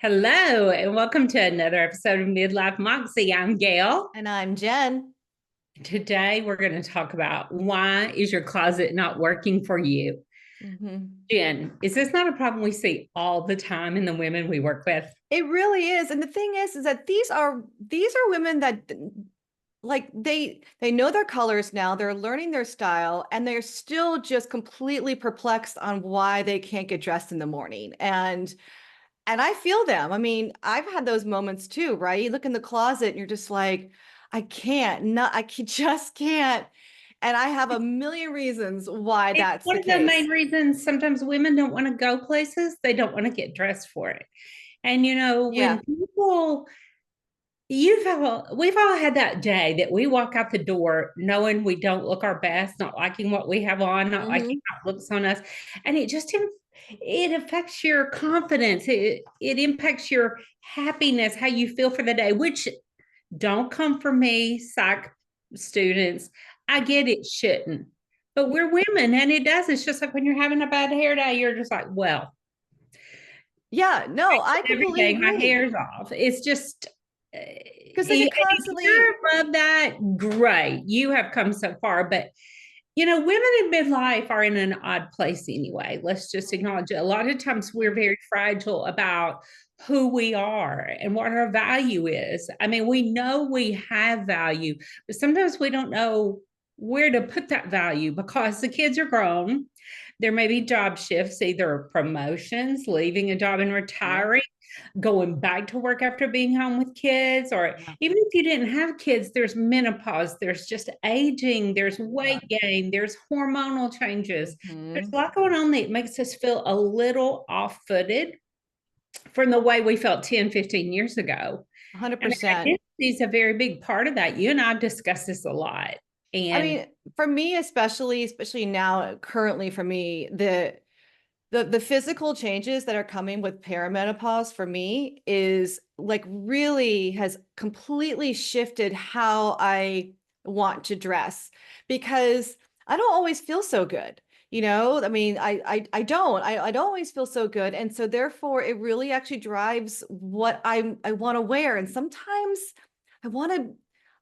Hello, and welcome to another episode of Midlife Moxie. I'm Gail. And I'm Jen. Today, we're going to talk about why is your closet not working for you? hmm Jen, is this not a problem we see all the time in the women we work with? It really is. And the thing is that these are women that like they know their colors now, they're learning their style, and they're still just completely perplexed on why they can't get dressed in the morning. And I feel them. I mean, I've had those moments too, right? You look in the closet and you're just like, just can't. And I have a million reasons why It's that's one the of the main case. reasons sometimes women don't want to go places, they don't want to get dressed for it. And when Yeah. people we've all had that day that we walk out the door knowing we don't look our best, not liking what we have on, not liking hmm how it looks on us. And it affects your confidence. It impacts your happiness, how you feel for the day, which don't come from me, psych students. I get it shouldn't. But we're women and it does. It's just like when you're having a bad hair day, you're just like, well, Yeah, no, I every completely day my agree. hair's off. It's just, Because then you if constantly, you're above that, great. You have come so far. But, women in midlife are in an odd place anyway. Let's just acknowledge it. A lot of times we're very fragile about who we are and what our value is. I mean, we know we have value, but sometimes we don't know where to put that value because the kids are grown. There may be job shifts, either promotions, leaving a job and yeah, retiring, going back to work after being home with kids, or yeah, even if you didn't have kids, there's menopause, there's just aging, there's yeah. weight gain, there's hormonal changes. There's a hmm lot going on that makes us feel a little off-footed from the way we felt 10, 15 years ago. And 100%. identity is a very big part of that. You and I've discussed this a lot. I And mean, for me, especially now, currently for me, the physical changes that are coming with perimenopause for me is like really has completely shifted how I want to dress because I don't always feel so good. I mean, I don't always feel so good. And so therefore it really actually drives what I want to wear. And sometimes I want to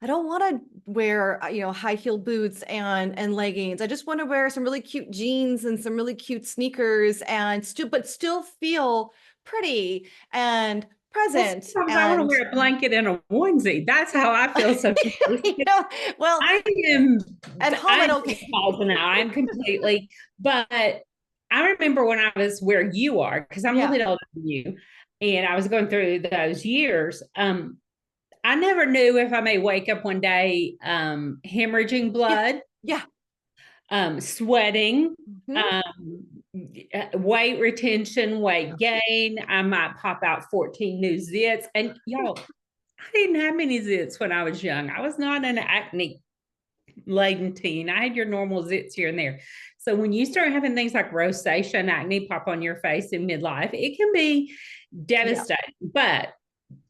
I don't want to wear, high heel boots and leggings. I just want to wear some really cute jeans and some really cute sneakers and still feel pretty and well, present sometimes I want to and wear a blanket and a onesie. That's how I feel sometimes. you know, well, I am at home I I'm don't menopause now. I'm completely, but I remember when I was where you are, because I'm a little yeah. bit older than you, and I was going through those years. I never knew if I may wake up one day hemorrhaging Yeah. blood, Yeah. sweating, hmm um, weight retention, weight gain. I might pop out 14 new zits. And y'all, I didn't have many zits when I was young. I was not an acne laden teen. I had your normal zits here and there. So when you start having things like rosacea and acne pop on your face in midlife, it can be Yeah. devastating. But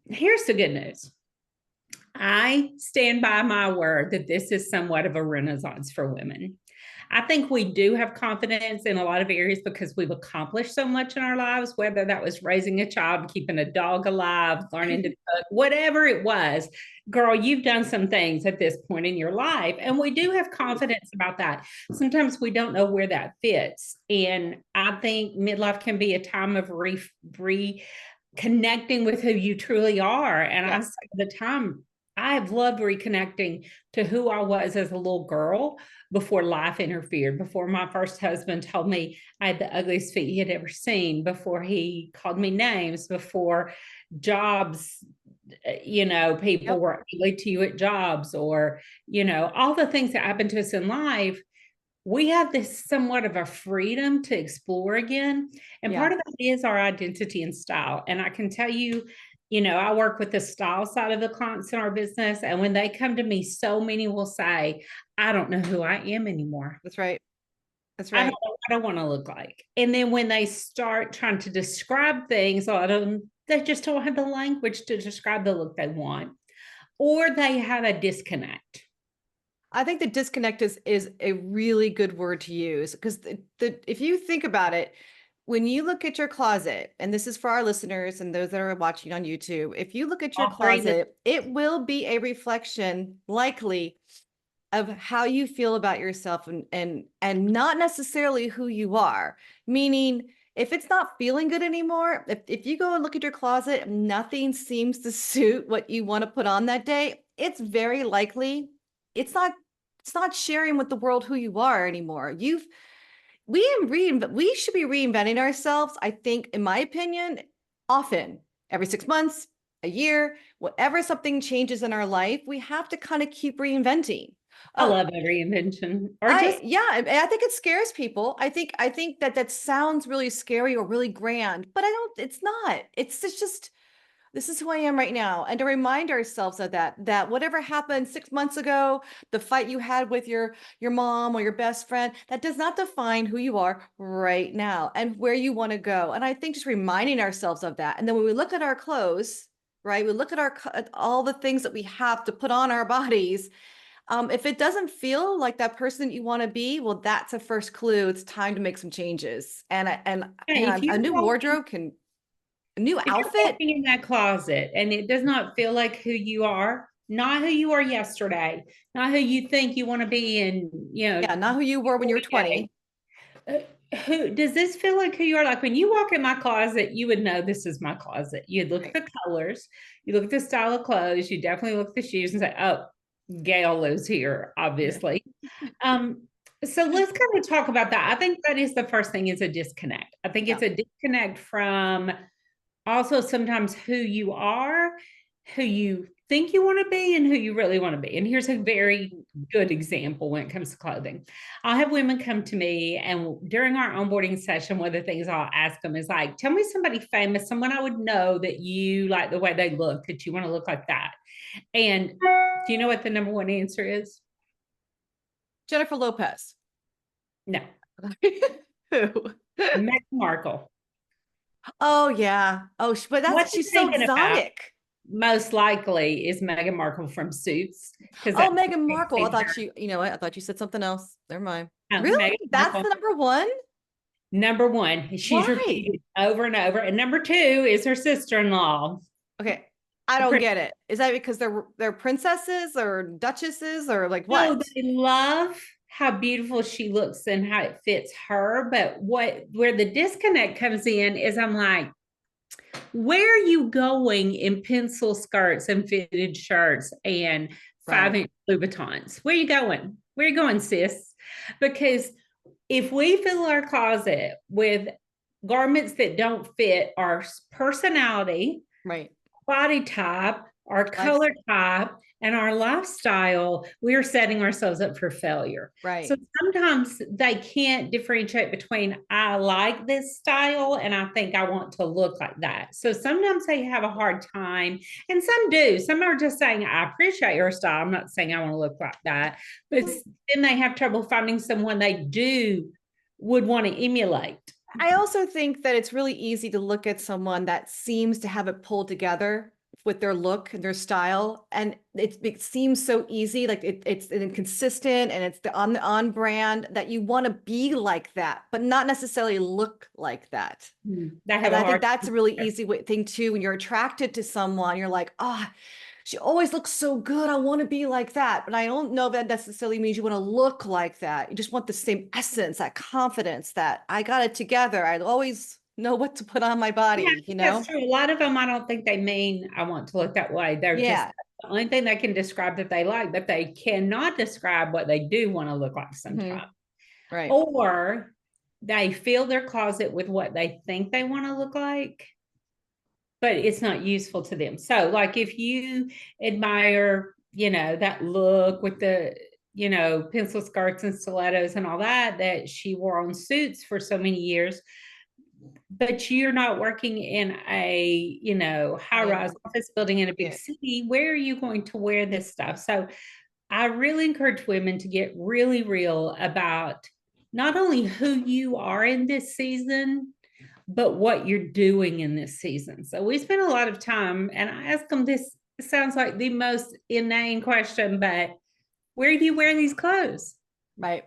here's the good news. I stand by my word that this is somewhat of a renaissance for women. I think we do have confidence in a lot of areas because we've accomplished so much in our lives, whether that was raising a child, keeping a dog alive, learning to cook, whatever it was. Girl, you've done some things at this point in your life, and we do have confidence about that. Sometimes we don't know where that fits. And I think midlife can be a time of reconnecting with who you truly are. And I Yeah. say all the time, I have loved reconnecting to who I was as a little girl before life interfered, before my first husband told me I had the ugliest feet he had ever seen, before he called me names, before jobs, people Yep. were ugly to you at jobs, or, all the things that happened to us in life. We have this somewhat of a freedom to explore again. And Yeah. part of that is our identity and style. And I can tell you, I work with the style side of the clients in our business. And when they come to me, so many will say, I don't know who I am anymore. That's right. That's I don't right. know what I want to look like. And then when they start trying to describe things, a lot of them, they just don't have the language to describe the look they want, or they have a disconnect. I think the disconnect is a really good word to use because if you think about it, when you look at your closet, and this is for our listeners and those that are watching on YouTube, if you look at your All three. closet, it will be a reflection, likely, of how you feel about yourself and not necessarily who you are. Meaning, if it's not feeling good anymore, if you go and look at your closet, nothing seems to suit what you want to put on that day, it's very likely it's not sharing with the world who you are anymore. We should be reinventing ourselves, I think, in my opinion, often, every 6 months, a year, whatever something changes in our life, we have to kind of keep reinventing. I love every invention. Or just Yeah, I think it scares people. I think that sounds really scary or really grand, but it's not. It's just this is who I am right now. And to remind ourselves of that whatever happened 6 months ago, the fight you had with your mom or your best friend, that does not define who you are right now and where you want to go. And I think just reminding ourselves of that. And then when we look at our clothes, right, we look at all the things that we have to put on our bodies. If it doesn't feel like that person you want to be, well, that's a first clue. It's time to make some changes. And if a new wardrobe can, a new if you're outfit. walking in that closet and it does not feel like who you are, not who you are yesterday, not who you think you want to be in, Yeah, not who you were when you were 20. Who does this feel like who you are? Like when you walk in my closet, you would know this is my closet. You'd look at the colors, you look at the style of clothes, you definitely look at the shoes and say, oh, Gail lives here, obviously. So let's kind of talk about that. I think that is the first thing, is a disconnect. I think it's a disconnect from also sometimes who you are, who you think you want to be, and who you really want to be. And here's a very good example when it comes to clothing. I'll have women come to me, and during our onboarding session, one of the things I'll ask them is like, tell me somebody famous, someone I would know that you like the way they look, that you want to look like that. And do you know what the number one answer is? Jennifer Lopez. No. Who? Meghan Markle. Oh yeah. Oh, but she's so exotic. Most likely is Meghan Markle from Suits. Oh, Meghan Markle. I thought you know what? I thought you said something else. Never mind. Really? That's the number one? Number one. She's repeated over and over. And number two is her sister-in-law. Okay. I don't get it. Is that because they're princesses or duchesses or like what? No, they love how beautiful she looks and how it fits her. But where the disconnect comes in is I'm like, where are you going in pencil skirts and fitted shirts and 5-inch Louboutins? Where are you going? Where are you going, sis? Because if we fill our closet with garments that don't fit our personality, right, body type, our color type, and our lifestyle, we are setting ourselves up for failure. Right. So sometimes they can't differentiate between I like this style and I think I want to look like that. So sometimes they have a hard time, and some do. Some are just saying, I appreciate your style. I'm not saying I want to look like that. But then they have trouble finding someone they would want to emulate. I also think that it's really easy to look at someone that seems to have it pulled together with their look and their style, and it seems so easy, like it's inconsistent and it's on brand, that you want to be like that, but not necessarily look like that. And I think that's a really easy thing too. When you're attracted to someone, you're like, oh, she always looks so good, I want to be like that. But I don't know if that necessarily means you want to look like that. You just want the same essence, that confidence that I got it together. I always know what to put on my body, you know? That's true. A lot of them, I don't think they mean I want to look that way. They're just the only thing they can describe that they like, but they cannot describe what they do want to look like sometimes. Right. Or they fill their closet with what they think they want to look like, but it's not useful to them. So like if you admire, that look with the, pencil skirts and stilettos and all that she wore on Suits for so many years, but you're not working in a, high-rise office building in a big city, where are you going to wear this stuff? So I really encourage women to get really real about not only who you are in this season, but what you're doing in this season. So we spend a lot of time, and I ask them this, it sounds like the most inane question, but where do you wear these clothes? Right.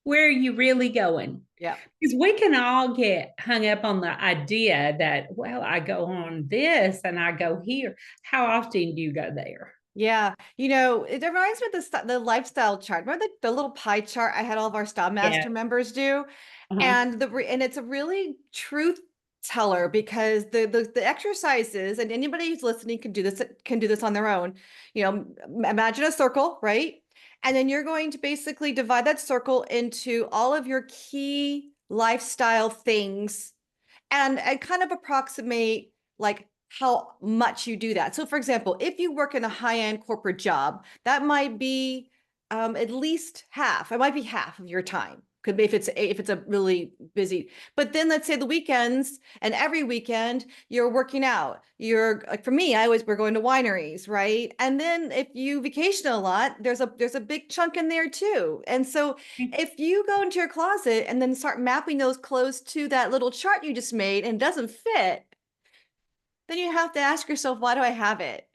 Where are you really going? Yeah. Because we can all get hung up on the idea that, well, I go on this and I go here. How often do you go there? Yeah. You know, it reminds me of the lifestyle chart. Remember the little pie chart I had all of our Style Yeah. Master members do? Uh-huh. And and it's a really truth teller because the exercises, and anybody who's listening can do this on their own. You know, imagine a circle, right? And then you're going to basically divide that circle into all of your key lifestyle things and kind of approximate like how much you do that. So for example, if you work in a high-end corporate job, that might be at least half. It might be half of your time. Could be if it's a really busy. But then let's say the weekends and every weekend you're working out. You're like for me, we're going to wineries, right? And then if you vacation a lot, there's a big chunk in there too. And so if you go into your closet and then start mapping those clothes to that little chart you just made and it doesn't fit, then you have to ask yourself, why do I have it?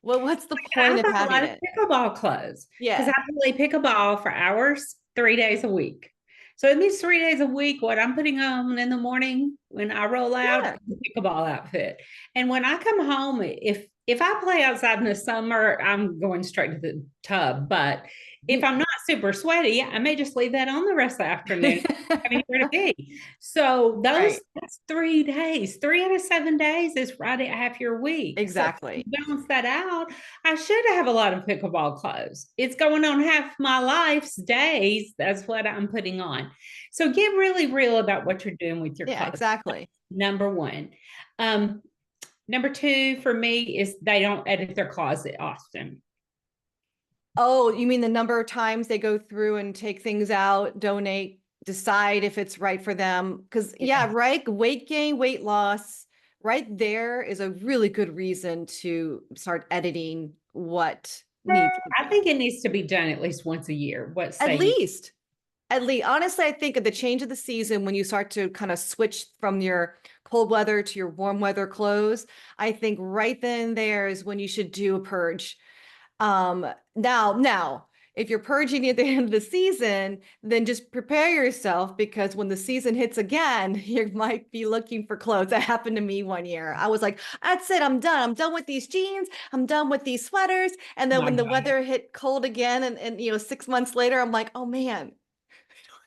Well, what's the I point have of a having lot of it? pickleball clothes because Yeah. I play pickleball for hours, 3 days a week. So it means 3 days a week, what I'm putting on in the morning when I roll out Yeah. is a pickleball outfit. And when I come home, if I play outside in the summer, I'm going straight to the tub. But if I'm not super sweaty, I may just leave that on the rest of the afternoon. I mean, where to be. So Right. that's 3 days. 3 out of 7 days is right at half your week. So if you Exactly. balance that out, I should have a lot of pickleball clothes. It's going on half my life's days. That's what I'm putting on. So get really real about what you're doing with your Yeah, clothes. exactly. Number one. Number two for me is they don't edit their closet often. Oh, you mean the number of times they go through and take things out, donate, decide if it's right for them? Because, yeah, Yeah. right. Weight gain, weight loss, right there is a really good reason to start editing what needs to I be. think it needs to be done at least once a year. What At say you? least, at least, honestly, I think at the change of the season, when you start to kind of switch from your cold weather to your warm weather clothes, I think right then and there is when you should do a purge. Now, if you're purging at the end of the season, then just prepare yourself because when the season hits again, you might be looking for clothes. That happened to me one year. I was like, that's it, I'm done. I'm done with these jeans. I'm done with these sweaters. And Oh then my when the God. weather hit cold again and 6 months later, I'm like, oh man,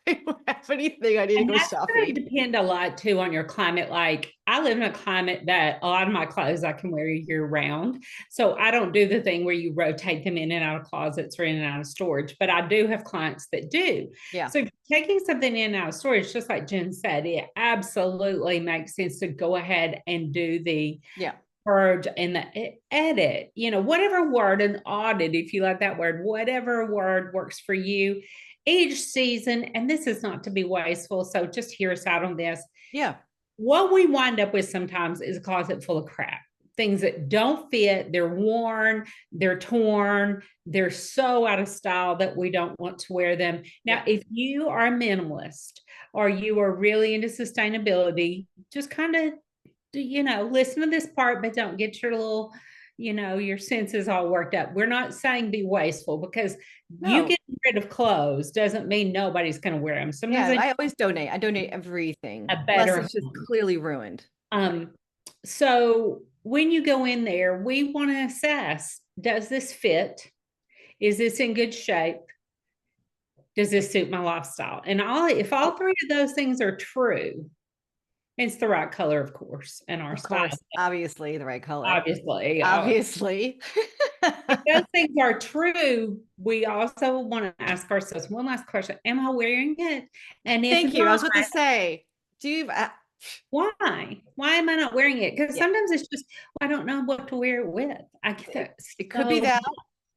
I don't have anything. I need to And go that's going shopping. to depend a lot too on your climate. Like I live in a climate that a lot of my clothes I can wear year round. So I don't do the thing where you rotate them in and out of closets or in and out of storage, but I do have clients that do. Yeah. So taking something in and out of storage, just like Jen said, it absolutely makes sense to go ahead and do the Yeah. purge and the edit, whatever word, an audit, if you like that word, whatever word works for you each season. And this is not to be wasteful. So just hear us out on this. Yeah. What we wind up with sometimes is a closet full of crap. Things that don't fit, they're worn, they're torn, they're so out of style that we don't want to wear them. Now, Yeah. if you are a minimalist or you are really into sustainability, just kind of listen to this part, but don't get your little, your senses all worked up. We're not saying be wasteful because you No. getting rid of clothes doesn't mean nobody's going to wear them. Sometimes Yeah. they I always donate. I donate a everything unless better it's just home. clearly ruined. Um, so when you go in there, we want to assess, does this fit? Is this in good shape? Does this suit my lifestyle? And if all three of those things are true, it's the right color, of course, and our Of style, course, obviously the right color. obviously. Obviously. If those things are true, we also want to ask ourselves one last question. Am I wearing it? And if Thank you. I not, was about to say, do you, why? Why am I not wearing it? Because yeah, sometimes it's just, well, I don't know what to wear it with. I get that it could be so that.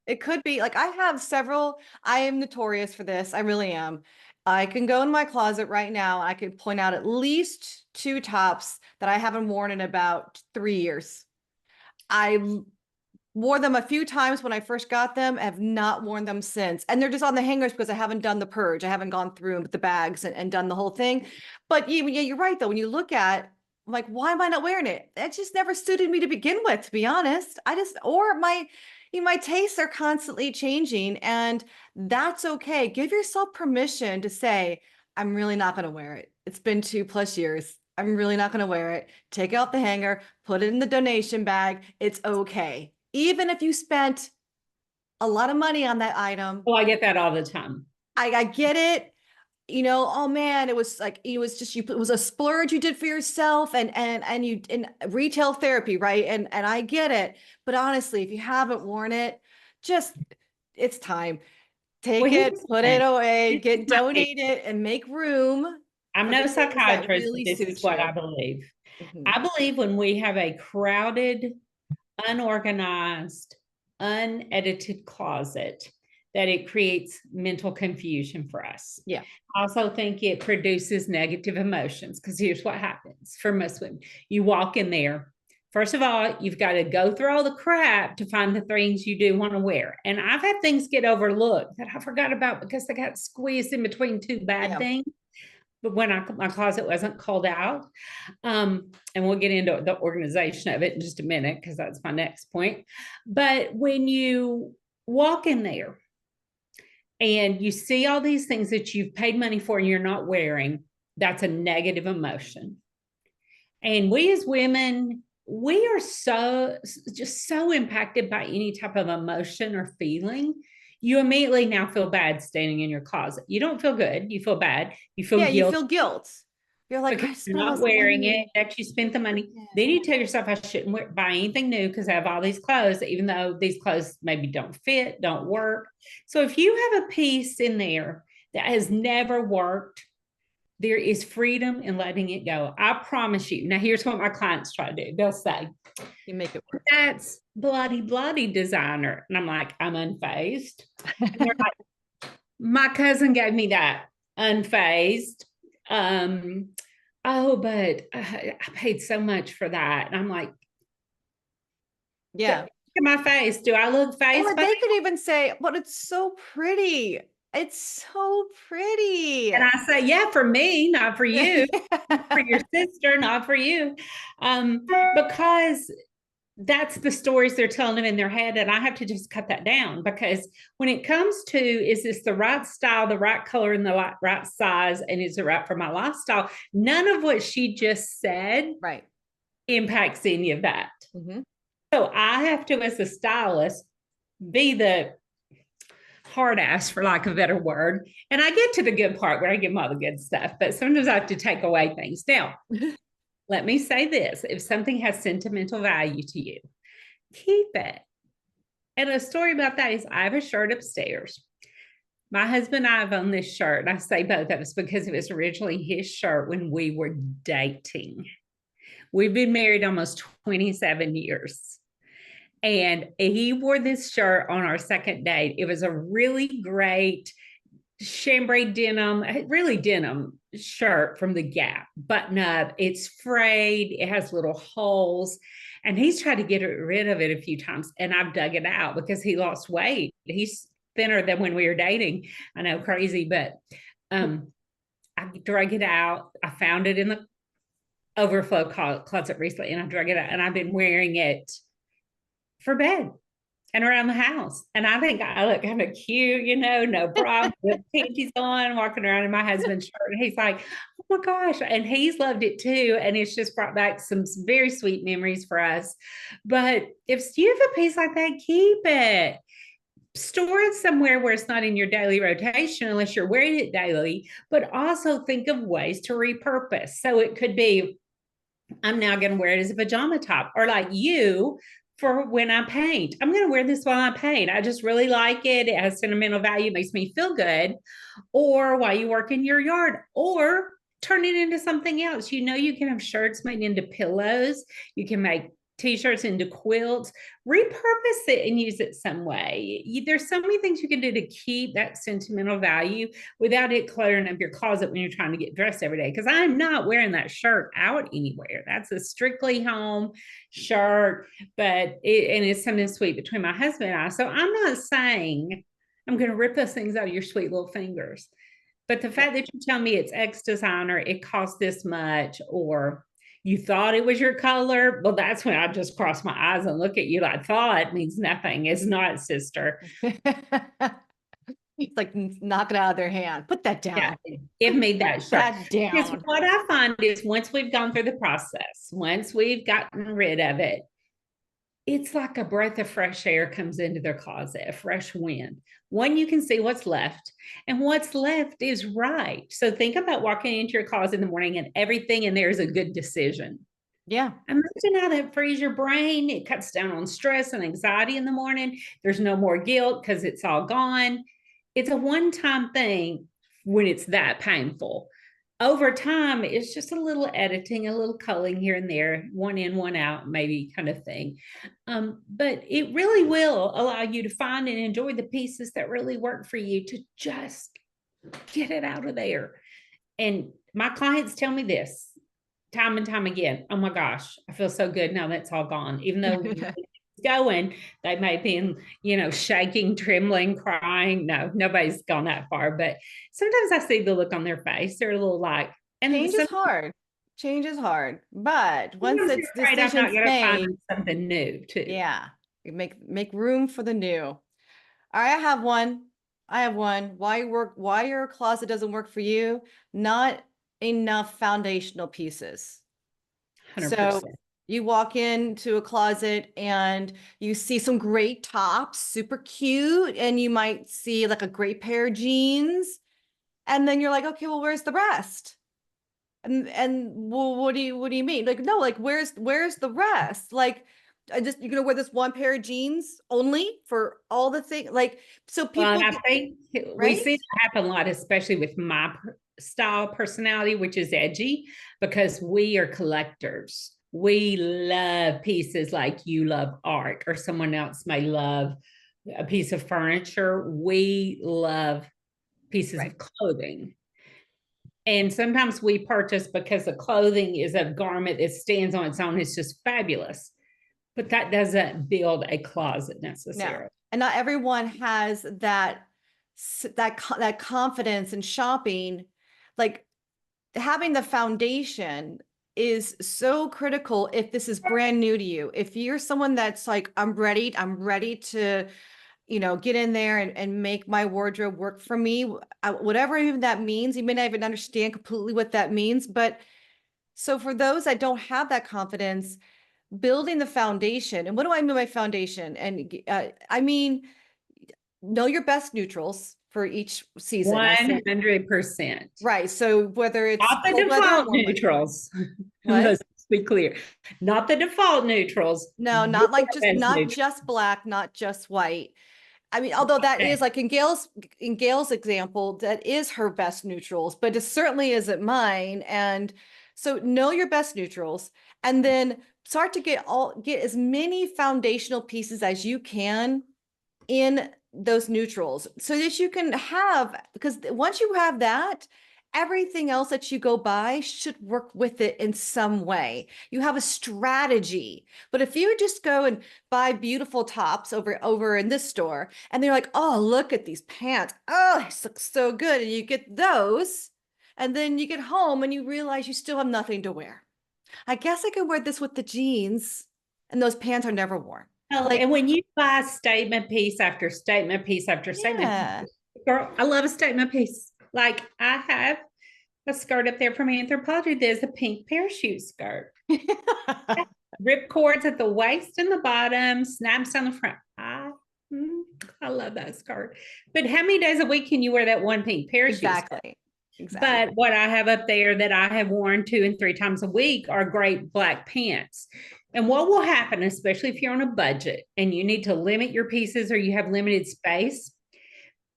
It could be like I have several, I am notorious for this. I really am. I can go in my closet right now. I could point out at least two tops that I haven't worn in about 3 years. I wore them a few times when I first got them, have not worn them since. And they're just on the hangers because I haven't done the purge. I haven't gone through with the bags and done the whole thing. But yeah, you're right though. When you look at, I'm like, why am I not wearing it? It just never suited me to begin with, to be honest. Or my, my tastes are constantly changing, and that's okay. Give yourself permission to say, I'm really not going to wear it. It's been 2+ years. I'm really not going to wear it. Take it out the hanger, put it in the donation bag. It's okay. Even if you spent a lot of money on that item, Well, I get that all the time. I get it. Oh man, it was like, it was just, it was a splurge you did for yourself, and you in retail therapy, right? And I get it. But honestly, if you haven't worn it, just, it's time. Well, Take it, here's the put it thing. away, This is get my thing. donated, and make room I'm for the no things that psychiatrist, but really this is suit what I you. believe. Mhm. I believe when we have a crowded, unorganized, unedited closet, that it creates mental confusion for us. Yeah. I also think it produces negative emotions, because here's what happens for most women. You walk in there. First of all, you've got to go through all the crap to find the things you do want to wear. And I've had things get overlooked that I forgot about because they got squeezed in between two bad Yeah. things. But when my closet wasn't called out, and we'll get into the organization of it in just a minute, because that's my next point. But when you walk in there and you see all these things that you've paid money for and you're not wearing, that's a negative emotion. And we as women, we are just so impacted by any type of emotion or feeling. You immediately now feel bad standing in your closet. You don't feel good. You feel bad. You feel Yeah, you guilt feel guilt. You're like, because I you're spent all not this wearing it, money. that you spent the money. Yeah. Then you tell yourself, I shouldn't buy anything new because I have all these clothes, even though these clothes maybe don't fit, don't work. So if you have a piece in there that has never worked, there is freedom in letting it go. I promise you. Now, here's what my clients try to do. They'll say, You make it work. that's bloody designer. And I'm like, I'm unfazed. And they're like, my cousin gave me that, unfazed. Oh, but I paid so much for that. And I'm like, Yeah. look at my face. Do I look Or phased by they it? could even say, but it's so pretty. It's so pretty. And I say, yeah, for me, not for you, for your Yeah. sister, not for you. Because that's the stories they're telling them in their head. And I have to just cut that down, because when it comes to, is this the right style, the right color, and the right size, and is it right for my lifestyle? None of what she just said Right. impacts any of that. Mm-hmm. So I have to, as a stylist, be the hard ass, for lack of a better word. And I get to the good part where I give them all the good stuff, but sometimes I have to take away things. Now, let me say this: if something has sentimental value to you, keep it. And a story about that is, I have a shirt upstairs. My husband and I have owned this shirt. And I say both of us because it was originally his shirt when we were dating. We've been married almost 27 years. And he wore this shirt on our second date. It was a really great chambray denim, really denim shirt from the Gap, button up. It's frayed, it has little holes. And he's tried to get rid of it a few times. And I've dug it out because he lost weight. He's thinner than when we were dating. I know, crazy, but I drug it out. I found it in the overflow closet recently, and I drug it out, and I've been wearing it for bed and around the house. And I think I look kind of cute, no problem. With panties on, walking around in my husband's shirt. And he's like, oh my gosh. And he's loved it too. And it's just brought back some very sweet memories for us. But if you have a piece like that, keep it. Store it somewhere where it's not in your daily rotation unless you're wearing it daily, but also think of ways to repurpose. So it could be, I'm now going to wear it as a pajama top, or like you, for when I paint. I'm going to wear this while I paint. I just really like it. It has sentimental value. It makes me feel good. Or while you work in your yard, or turn it into something else. You can have shirts made into pillows. You can make t-shirts into quilts. Repurpose it and use it some way. There's so many things you can do to keep that sentimental value without it cluttering up your closet when you're trying to get dressed every day. Because I'm not wearing that shirt out anywhere. That's a strictly home shirt, but it's something sweet between my husband and I. So I'm not saying I'm going to rip those things out of your sweet little fingers. But the fact that you tell me it's X designer, it costs this much, or You thought it was your color. Well, that's when I just cross my eyes and look at you like thought means nothing. It's not, sister. It's like knock it out of their hand. Put that down. Yeah, give me that shirt. That Because down. what I find is once we've gone through the process, once we've gotten rid of it, it's like a breath of fresh air comes into their closet, a fresh wind. One, you can see what's left, and what's left is right. So think about walking into your closet in the morning and everything in there is a good decision. Yeah. Imagine how that frees your brain. It cuts down on stress and anxiety in the morning. There's no more guilt because it's all gone. It's a one-time thing when it's that painful. Over time, it's just a little editing, a little culling here and there, one in, one out, maybe kind of thing. But it really will allow you to find and enjoy the pieces that really work for you to just get it out of there. And my clients tell me this time and time again. Oh my gosh, I feel so good now that's all gone. Even though it's going, they may be, shaking, trembling, crying. No, nobody's gone that far. But sometimes I see the look on their face. They're a little like, and Change is hard. Change is hard. But once it's decisions made, find something new too. yeah, you make room for the new. All right, I have one. Why your closet doesn't work for you? Not enough foundational pieces. 100%. So you walk into a closet and you see some great tops, super cute, and you might see like a great pair of jeans. And then you're like, okay, well, where's the rest? And well, what do you mean? Like, no, like where's the rest? Like, you're gonna wear this one pair of jeans only for all the things. Like, so people, I think we see that happen a lot, especially with my style personality, which is edgy, because we are collectors. We love pieces like you love art, or someone else may love a piece of furniture. We love pieces of clothing. And sometimes we purchase because the clothing is a garment that stands on its own. It's just fabulous. But that doesn't build a closet necessarily. No. And not everyone has that confidence in shopping. Like having the foundation is so critical if this is brand new to you. If you're someone that's like, I'm ready to, get in there and make my wardrobe work for me, whatever even that means. You may not even understand completely what that means. But so for those that don't have that confidence, building the foundation. And what do I mean by foundation? And I mean, know your best neutrals for each season. 100%. Right. So whether it's not the default neutrals. Let's be clear. Not the default neutrals. No, not like just black, not just white. I mean, although that is like in Gail's example, that is her best neutrals, but it certainly isn't mine. And so know your best neutrals, and then start to get as many foundational pieces as you can in those neutrals, so that you can have, because once you have that, everything else that you go buy should work with it in some way. You have a strategy. But if you just go and buy beautiful tops over in this store, and they're like, oh, look at these pants. Oh, this looks so good. And you get those, and then you get home and you realize you still have nothing to wear. I guess I could wear this with the jeans, and those pants are never worn. And when you buy statement piece after statement piece after statement piece, girl, I love a statement piece. Like I have a skirt up there from Anthropologie. There's a pink parachute skirt. Rip cords at the waist and the bottom, snaps down the front. I love that skirt. But how many days a week can you wear that one pink parachute skirt? Exactly. But what I have up there that I have worn 2 and 3 times a week are great black pants. And what will happen, especially if you're on a budget and you need to limit your pieces or you have limited space,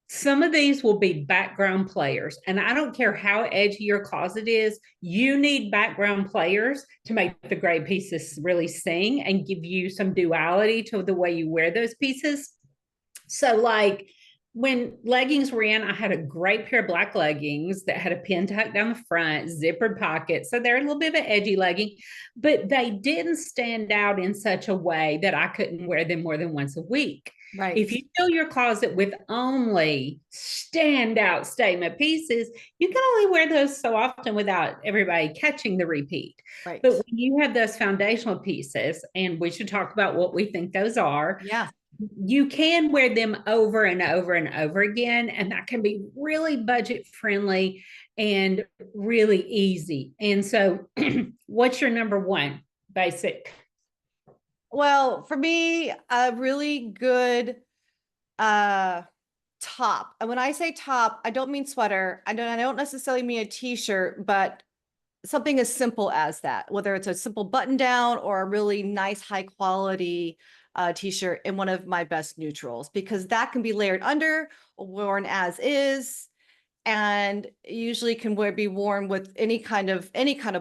some of these will be background players. And I don't care how edgy your closet is, you need background players to make the great pieces really sing and give you some duality to the way you wear those pieces. So like when leggings were in, I had a great pair of black leggings that had a pin tuck down the front, zippered pockets. So they're a little bit of an edgy legging, but they didn't stand out in such a way that I couldn't wear them more than once a week. Right. If you fill your closet with only standout statement pieces, you can only wear those so often without everybody catching the repeat. But Right. when you have those foundational pieces, and we should talk about what we think those are, Yeah. you can wear them over and over and over again. And that can be really budget friendly and really easy. And so, what's your number one basic? Well, for me, a really good top. And when I say top, I don't mean sweater. I don't necessarily mean a t-shirt, but something as simple as that, whether it's a simple button down or a really nice high quality t-shirt in one of my best neutrals, because that can be layered under or worn as is, and usually can be worn with any kind of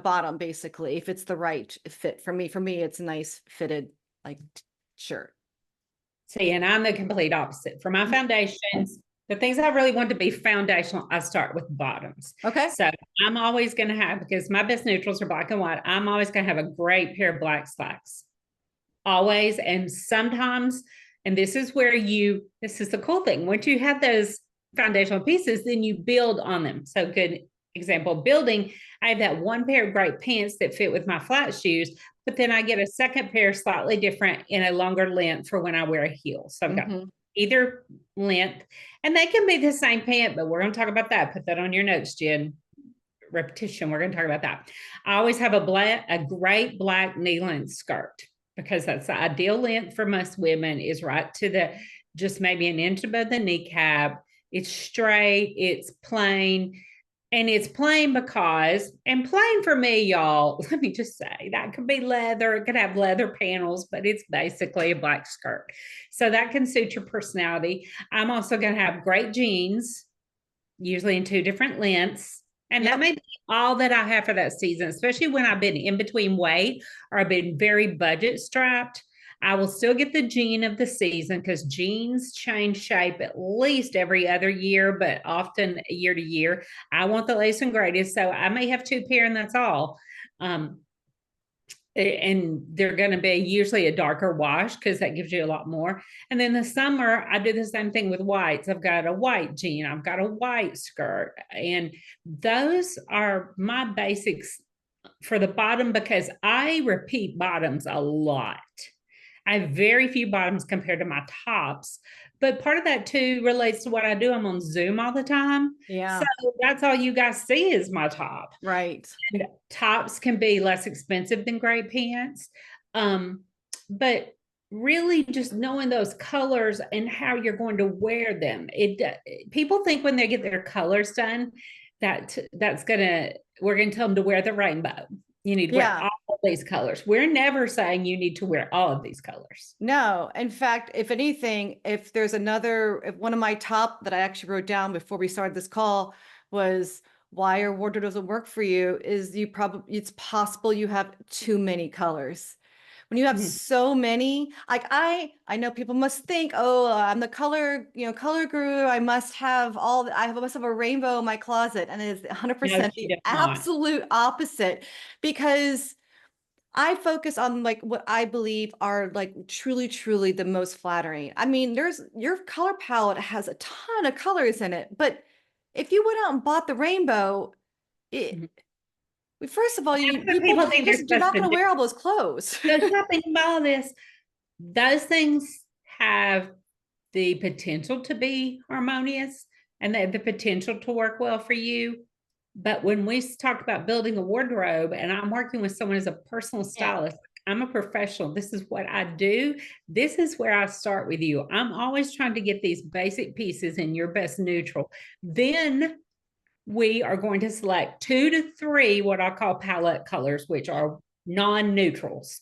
bottom, basically, if it's the right fit for me. For me, it's a nice fitted like shirt. See, and I'm the complete opposite. For my Mhm. foundations, the things I really want to be foundational, I start with bottoms. Okay. So I'm always going to have, because my best neutrals are black and white, I'm always going to have a great pair of black slacks. Always. And sometimes, and this is the cool thing. Once you have those foundational pieces, then you build on them. So, good example, building, I have that one pair of great pants that fit with my flat shoes, but then I get a second pair slightly different in a longer length for when I wear a heel. So I've got either length, and they can be the same pant, but we're going to talk about that. Put that on your notes, Jen. Repetition. We're going to talk about that. I always have a great black knee length skirt, because that's the ideal length for most women, is right to the, just maybe an inch above the kneecap. It's straight, it's plain. And it's plain because, and plain for me, y'all, let me just say, that could be leather, it could have leather panels, but it's basically a black skirt. So that can suit your personality. I'm also going to have great jeans, usually in two different lengths. And that Yep. may be all that I have for that season, especially when I've been in between weight or I've been very budget strapped. I will still get the jean of the season, because jeans change shape at least every other year, but often year to year. I want the latest and greatest. So I may have two pair and that's all. And they're going to be usually a darker wash, because that gives you a lot more. And then the summer, I do the same thing with whites. I've got a white jean, I've got a white skirt, and those are my basics for the bottom, because I repeat bottoms a lot. I have very few bottoms compared to my tops, but part of that too relates to what I do. I'm on Zoom all the time. Yeah. So that's all you guys see is my top. Right. And tops can be less expensive than gray pants. But really just knowing those colors and how you're going to wear them. People think when they get their colors done we're gonna tell them to wear the rainbow. You need to wear Yeah. all of these colors. We're never saying you need to wear all of these colors. No, in fact, if anything, if one of my top that I actually wrote down before we started this call was why your wardrobe doesn't work for you, is it's possible you have too many colors. When you have Mhm. so many, like I know people must think, oh, I'm the color guru. I must have a rainbow in my closet. And it is No, 100% she the does not. absolute opposite, because I focus on like what I believe are like truly, truly the most flattering. I mean, your color palette has a ton of colors in it, but if you went out and bought the rainbow, it, Mhm. first of all, That's what people people think they're just, you're supposed not to going to do. wear all those clothes. Go shopping and buy all this. Those things have the potential to be harmonious, and they have the potential to work well for you. But when we talk about building a wardrobe, and I'm working with someone as a personal Yeah. stylist, I'm a professional. This is what I do. This is where I start with you. I'm always trying to get these basic pieces in your best neutral. Then we are going to select 2 to 3 what I call palette colors, which are non-neutrals.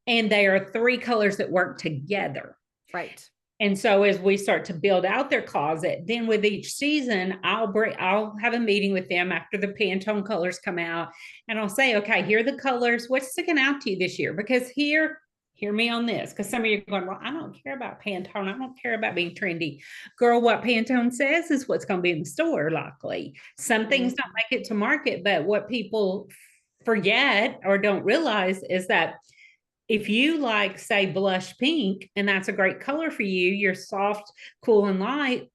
And they are 3 colors that work together. Right. And so as we start to build out their closet, then with each season, I'll have a meeting with them after the Pantone colors come out, and I'll say, okay, here are the colors. What's sticking out to you this year? Because hear me on this. Because some of you are going, well, I don't care about Pantone. I don't care about being trendy. Girl, what Pantone says is what's going to be in the store, likely. Some things don't make it to market, but what people forget or don't realize is that if you like, say, blush pink, and that's a great color for you, you're soft, cool, and light,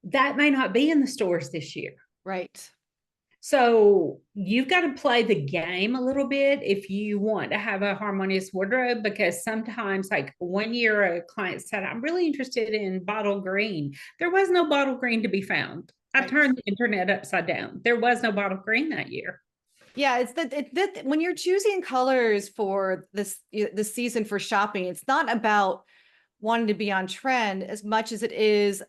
that may not be in the stores this year. Right. So you've got to play the game a little bit if you want to have a harmonious wardrobe, because sometimes, like one year, a client said, I'm really interested in bottle green. There was no bottle green to be found. I Right. turned the internet upside down. There was no bottle green that year. Yeah, it's that when you're choosing colors for this season for shopping, it's not about wanting to be on trend as much as it is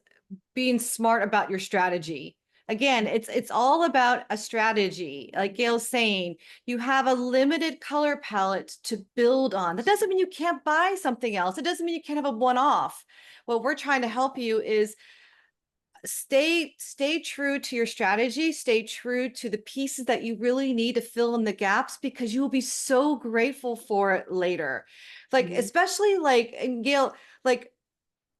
being smart about your strategy. Again, it's all about a strategy. Like Gail's saying, you have a limited color palette to build on. That doesn't mean you can't buy something else. It doesn't mean you can't have a one-off. What we're trying to help you is stay true to your strategy, stay true to the pieces that you really need to fill in the gaps, because you will be so grateful for it later. Like, especially like, and Gail, like,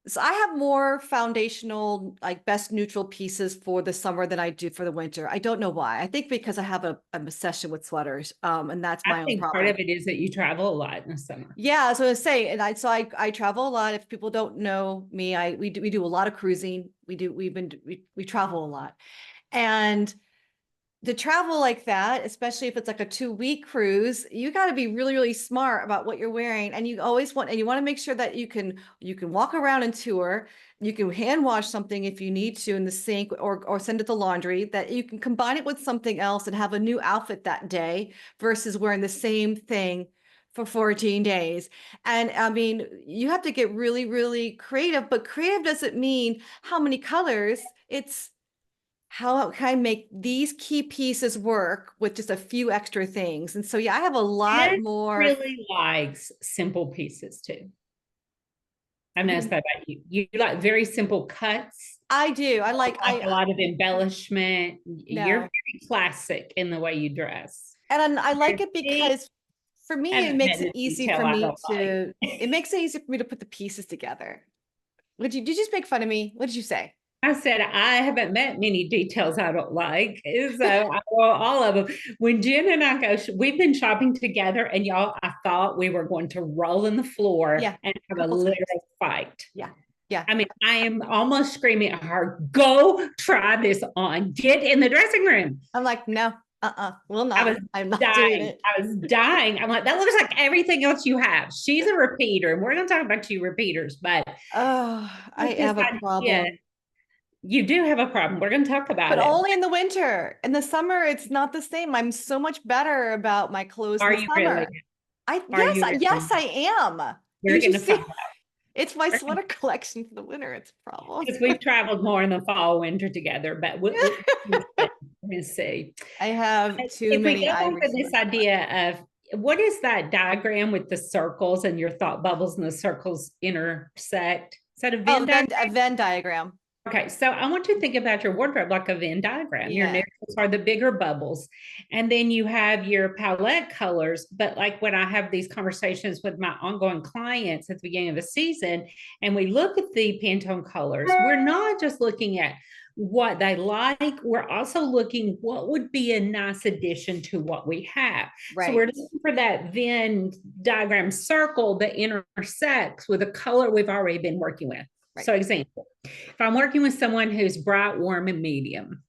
so I have more foundational, like best neutral pieces for the summer than I do for the winter. I don't know why. I think because I have a obsession with sweaters, and that's I my own think part problem. of it is that you travel a lot in the summer. Yeah, so I was say, and I travel a lot. If people don't know me, we do a lot of cruising. We travel a lot, and to travel like that, especially if it's like a 2 week cruise, you got to be really, really smart about what you're wearing. And you always want, and you want to make sure that you can walk around and tour. You can hand wash something if you need to in the sink, or send it to laundry, that you can combine it with something else and have a new outfit that day versus wearing the same thing for 14 days. And I mean, you have to get really, really creative, but creative doesn't mean how many colors. It's how can I make these key pieces work with just a few extra things? And so, yeah, I have a lot Jen more. really likes simple pieces too. I've noticed that about you. You like very simple cuts, I do. like a lot of embellishment. You're No. very classic in the way you dress. And I like it Me, because for me, haven't met in detail I don't like. it makes it easy for me to put the pieces together. Did you just make fun of me? What did you say? I said I haven't met many details I don't like. So well, all of them. When Jen and I go, we've been shopping together, and y'all, I thought we were going to roll in the floor Yeah, and a have a couple times. literal fight. Yeah. Yeah. I mean, I am almost screaming at her, go try this on. Get in the dressing room. I'm like, no, will I not. was I'm not doing dying. it. I was dying. I'm like, that looks like everything else you have. She's a repeater, and we're going to talk about you repeaters, but Oh, I with this have a idea, problem. you do have a problem. We're going to talk about But it. only in the winter. In the summer, it's not the same. I'm so much better about my clothes in Are the you really? summer. I Are yes, you yes, really? I am. We're You should going to find see. out. It's my sweater collection for the winter. It's a problem. Because we've traveled more in the fall, winter together, but we'll see. I have too If we many go back ivory to this sweaters. idea of what is that diagram with the circles and your thought bubbles and the circles intersect? Is that a Oh, Venn diagram? A Venn diagram. Okay, so I want you to think about your wardrobe like a Venn diagram. Your Yeah, neutrals are the bigger bubbles, and then you have your palette colors. But like when I have these conversations with my ongoing clients at the beginning of the season, and we look at the Pantone colors, we're not just looking at what they like, we're also looking what would be a nice addition to what we have. So we're right. looking for that Venn diagram circle that intersects with a color we've already been working with. Right. So example, if I'm working with someone who's bright, warm, and medium,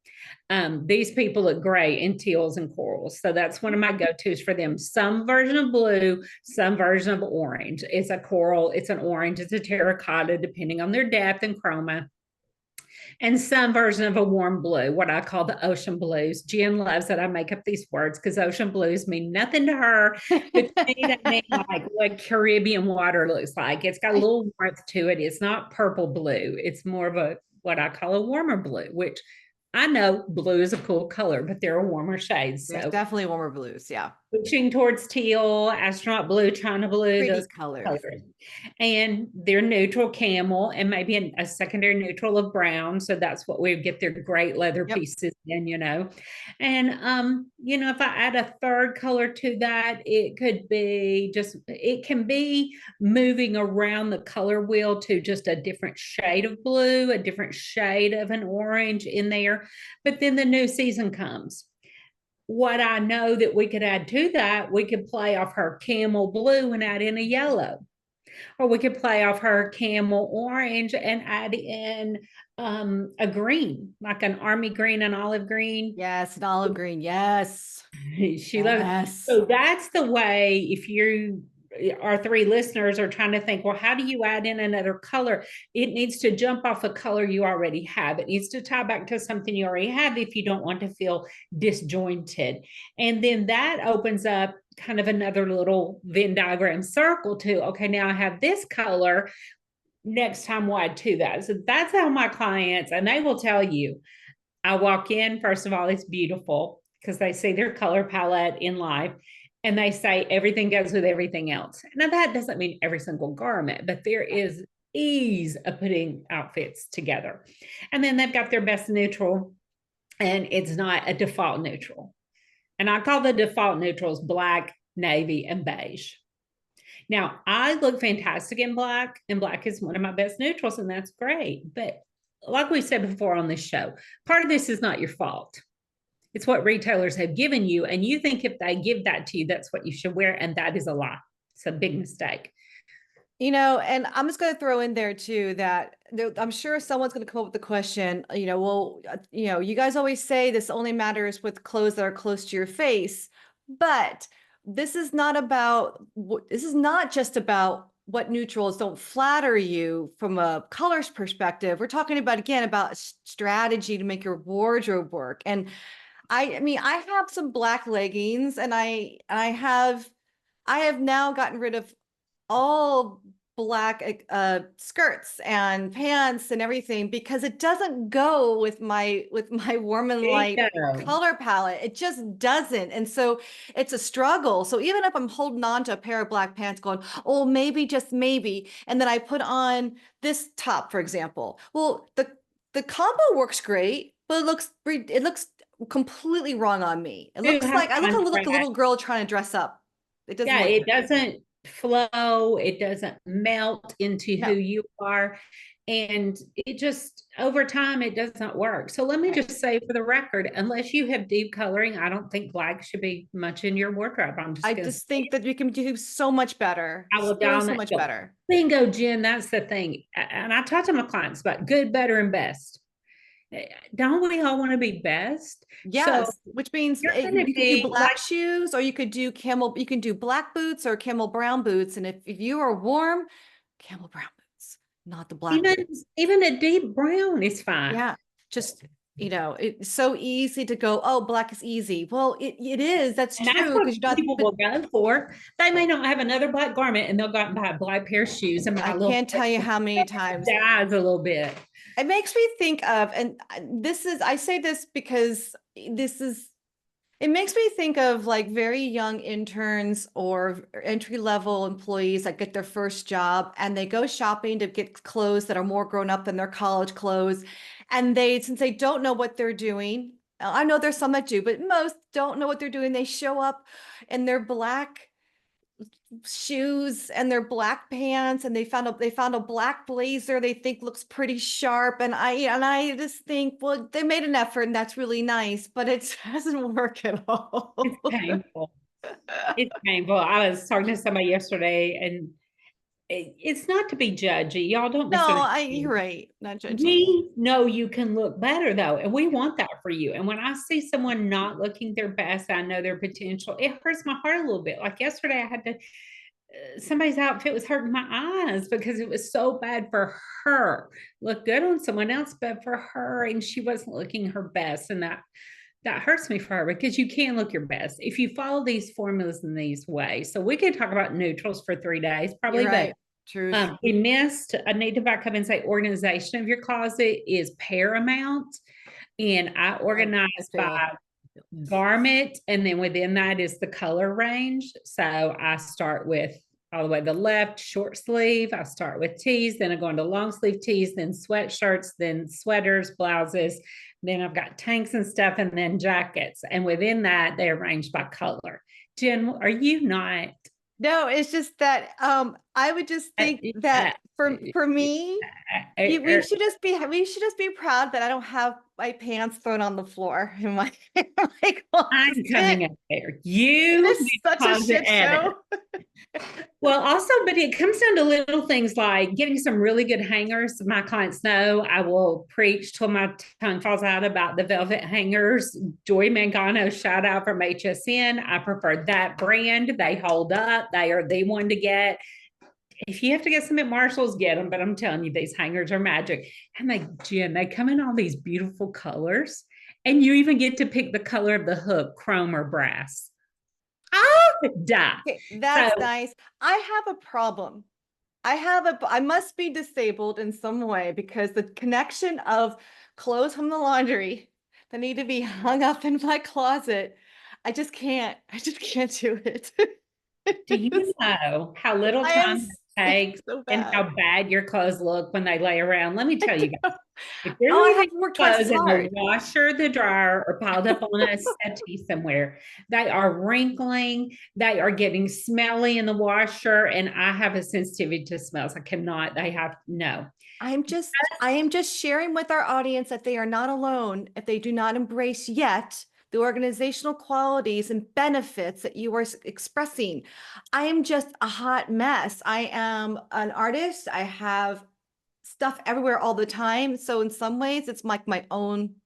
these people look great in teals and corals. So that's one of my go-tos for them. Some version of blue, some version of orange. It's a coral, it's an orange, it's a terracotta, depending on their depth and chroma, and some version of a warm blue, what I call the ocean blues. Jen loves that I make up these words because ocean blues mean nothing to her. But to me, that means like what Caribbean water looks like. It's got a I, little warmth to it. It's not purple blue. It's more of a what I call a warmer blue, which I know blue is a cool color, but there are warmer shades. there's So definitely warmer blues. Yeah. pushing towards teal, astronaut blue, china blue, Pretty those colors. colors. And they're neutral camel and maybe a secondary neutral of brown. So that's what we get their great leather Yep. pieces in. And if I add a third color to that, it could be it can be moving around the color wheel to just a different shade of blue, a different shade of an orange in there. But then the new season comes. what I know that we could add to that, we could play off her camel blue and add in a yellow. Or we could play off her camel orange and add in a green, like an army green and olive green. Yes, an olive green. Yes. She loves. Yes. So that's the way, if you, our three listeners are trying to think, well, how do you add in another color? It needs to jump off a color you already have. It needs to tie back to something you already have if you don't want to feel disjointed. And then that opens up kind of another little Venn diagram circle to, okay, now I have this color. Next time, we'll add to that. So that's how my clients, and they will tell you, I walk in, first of all, it's beautiful because they see their color palette in life and they say everything goes with everything else. Now, that doesn't mean every single garment, but there is ease of putting outfits together. And then they've got their best neutral, and it's not a default neutral. And I call the default neutrals black, navy, and beige. Now, I look fantastic in black, and black is one of my best neutrals, and that's great. But like we said before on this show, part of this is not your fault. It's what retailers have given you. And you think if they give that to you, that's what you should wear. And that is a lie. It's a big mistake. You know, and I'm just going to throw in there too that I'm sure someone's going to come up with the question, well, you guys always say this only matters with clothes that are close to your face, but this is not just about what neutrals don't flatter you from a colors perspective. We're talking about, again, about strategy to make your wardrobe work. And I mean, I have some black leggings, and I have now gotten rid of all black skirts and pants and everything because it doesn't go with my warm and light color palette. It just doesn't. And so it's a struggle. So even if I'm holding on to a pair of black pants going, oh, maybe, just maybe, and then I put on this top, for example, well, the combo works great, but it looks completely wrong on me. It looks like I look like a little girl trying to dress up. It doesn't. Yeah, it doesn't flow. It doesn't melt into who you are. And it just, over time, it doesn't work. So let me just say for the record, unless you have deep coloring, I don't think black should be much in your wardrobe. I just think that you can do so much better. I will down so much better. Bingo, Jen, that's the thing. And I talk to my clients about good, better, and best. Don't we all want to be best? Yes, so which means you could do black shoes, or you could do you can do black boots or camel brown boots. And if you are warm, camel brown boots, not the black boots. Even a deep brown is fine. Yeah, just, it's so easy to go, oh, black is easy. Well, it is. That's true. Because people will go for. They may not have another black garment, and they'll go out and buy a black pair of shoes. And I can't tell you how many times. Dies a little bit. It makes me think of, and I say this because it makes me think of like very young interns or entry-level employees that get their first job and they go shopping to get clothes that are more grown up than their college clothes. And since they don't know what they're doing, I know there's some that do, but most don't know what they're doing. They show up in their black shoes and their black pants, and they found a black blazer they think looks pretty sharp, and I just think, well, they made an effort and that's really nice, but it doesn't work at all. It's painful. It's painful. I was talking to somebody yesterday, and it's not to be judgy. Y'all don't. No, you're right. Not judgy. We know you can look better though, and we want that for you. And when I see someone not looking their best, I know their potential. It hurts my heart a little bit. Like yesterday, I had to. Somebody's outfit was hurting my eyes because it was so bad for her. Looked good on someone else, but for her, and she wasn't looking her best, and that hurts me for her because you can look your best if you follow these formulas in these ways. So we could talk about neutrals for 3 days, probably. You're right. True. We missed. I need to back up and say organization of your closet is paramount, and I organize by garment, and then within that is the color range. So I start with all the way to the left, short sleeve. I start with tees, then I go into long sleeve tees, then sweatshirts, then sweaters, blouses. Then I've got tanks and stuff, and then jackets. And within that, they're arranged by color. Jen, are you not? No, it's just that I would just think that for me, we should just be proud that I don't have my pants thrown on the floor in my I'm closet. coming up there. It You is need such a closet shit edit. show. Well, also, but it comes down to little things like getting some really good hangers. My clients know I will preach till my tongue falls out about the velvet hangers. Joy Mangano, shout out from HSN. I prefer that brand. They hold up. They are the one to get. If you have to get some at Marshall's, get them. But I'm telling you, these hangers are magic. And they come in all these beautiful colors. And you even get to pick the color of the hook, chrome or brass. Oh, die. Okay, So that's nice. I have a problem. I must be disabled in some way because the connection of clothes from the laundry that need to be hung up in my closet, I just can't do it. do you know how little I am time it sick takes so and bad. how bad your clothes look when they lay around? Let me I tell you know. guys, if you're Oh, I leaving have to work twice as clothes in the hard. washer, the dryer, or piled up on a settee somewhere, they are wrinkling, they are getting smelly in the washer, and I have a sensitivity to smells. I cannot, they have no. I am just sharing with our audience that they are not alone if they do not embrace yet the organizational qualities and benefits that you are expressing. I am just a hot mess. I am an artist. I have stuff everywhere all the time. So in some ways, it's like my own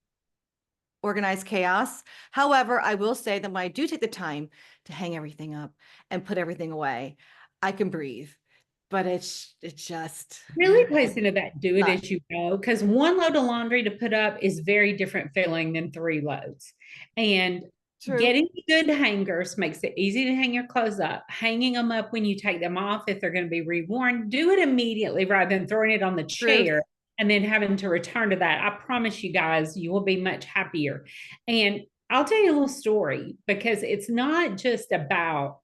organized chaos. However, I will say that when I do take the time to hang everything up and put everything away, I can breathe. But it's just Really plays into that do it not as you go, because one load of laundry to put up is very different feeling than three loads. And true. getting good hangers makes it easy to hang your clothes up. Hanging them up when you take them off, if they're going to be reworn, do it immediately rather than throwing it on the Truth. chair and then having to return to that. I promise you guys, you will be much happier. And I'll tell you a little story because it's not just about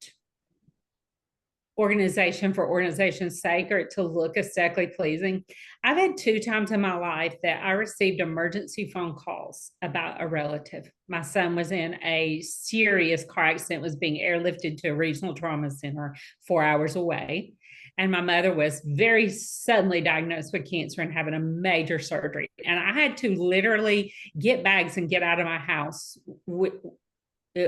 organization for organization's sake or to look aesthetically pleasing. I've had two times in my life that I received emergency phone calls about a relative. My son was in a serious car accident, was being airlifted to a regional trauma center 4 hours away. And my mother was very suddenly diagnosed with cancer and having a major surgery. And I had to literally get bags and get out of my house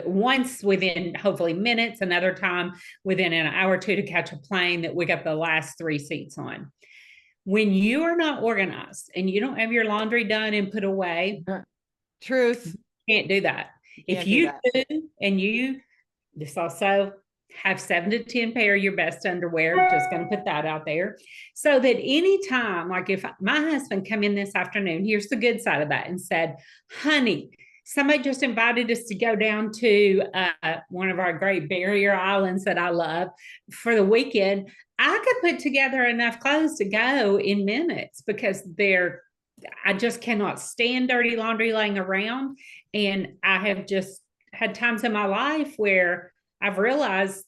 once within hopefully minutes, another time within an hour or two to catch a plane that we got the last three seats on. When you are not organized and you don't have your laundry done and put away, Truth. you can't do that. If Can't do you that. do, and you this also have 7 to 10 pair of your best underwear, just going to put that out there, so that anytime, like if my husband come in this afternoon, here's the good side of that, and said, honey, somebody just invited us to go down to one of our great barrier islands that I love for the weekend. I could put together enough clothes to go in minutes because I just cannot stand dirty laundry laying around. And I have just had times in my life where I've realized,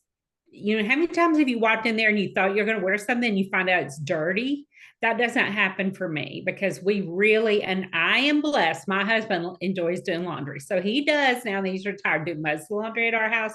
how many times have you walked in there and you thought you're going to wear something and you find out it's dirty? That doesn't happen for me because we really, and I am blessed. My husband enjoys doing laundry. So he does now that he's retired, do most of the laundry at our house.